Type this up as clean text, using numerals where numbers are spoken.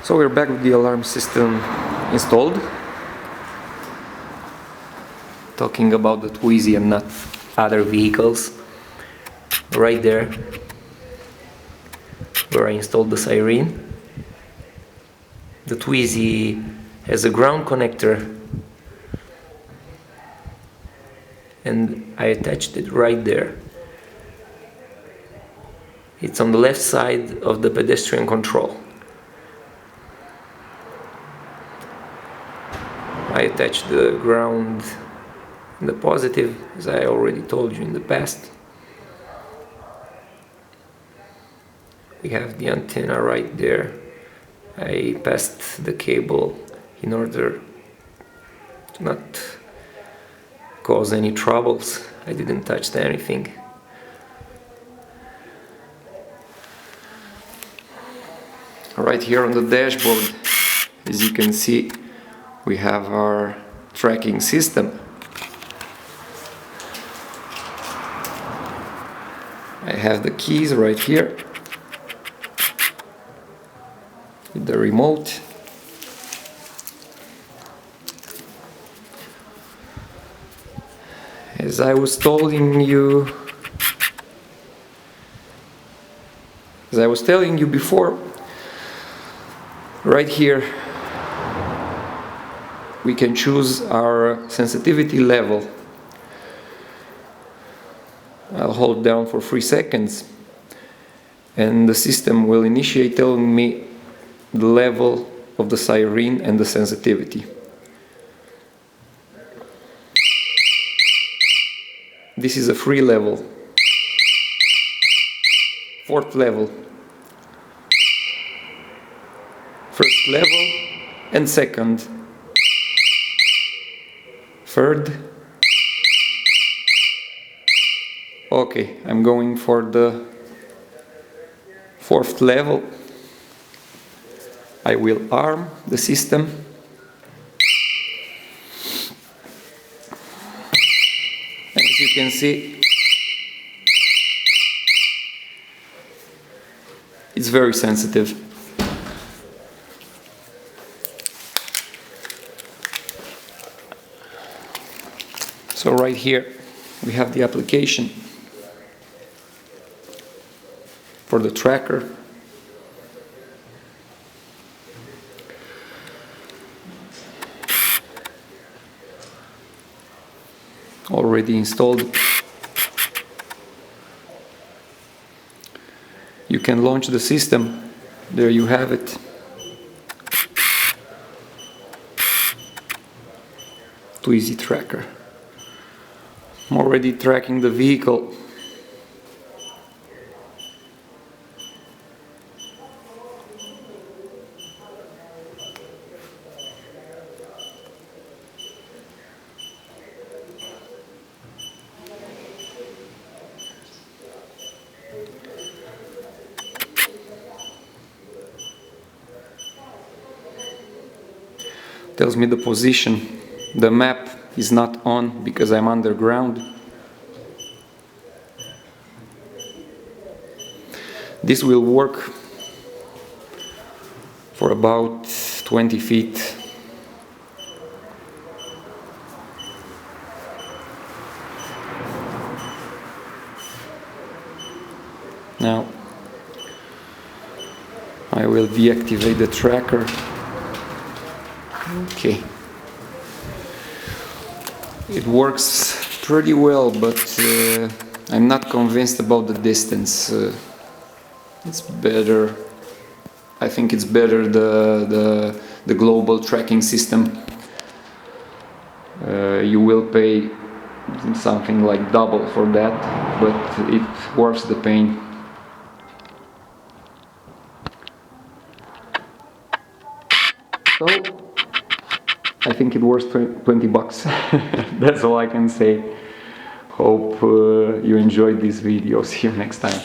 So we're back with the alarm system installed. Talking about the Twizy and not other vehicles. Right there, where I installed the siren. The Twizy has a ground connector, and I attached it right there. It's on the left side of the pedestrian control. I attached the ground in the positive, as I already told you in the past. We have the antenna right there. I passed the cable in order to not cause any troubles. I didn't touch anything. Right here on the dashboard, as you can see, we have our tracking system. I have the keys right here with the remote. As I was telling you before, right here we can choose our sensitivity level. I'll hold down for 3 seconds and the system will initiate telling me the level of the siren and the sensitivity. This is a 3 level, 4th level, 1st level and 2nd, 3rd. Okay, I'm going for the 4th level. I will arm the system. And as you can see, it's very sensitive. So right here we have the application for the tracker. Already installed. You can launch the system. There you have it. Twizy tracker. I'm already tracking the vehicle. Tells me the position. The map is not on because I'm underground. This will work for about 20 feet. Now I will deactivate the tracker. Okay. It works pretty well, but I'm not convinced about the distance. It's better. I think it's better the global tracking system. You will pay something like double for that, but it worth the pain. So I think it worth 20 bucks. That's all I can say. Hope you enjoyed this video. See you next time.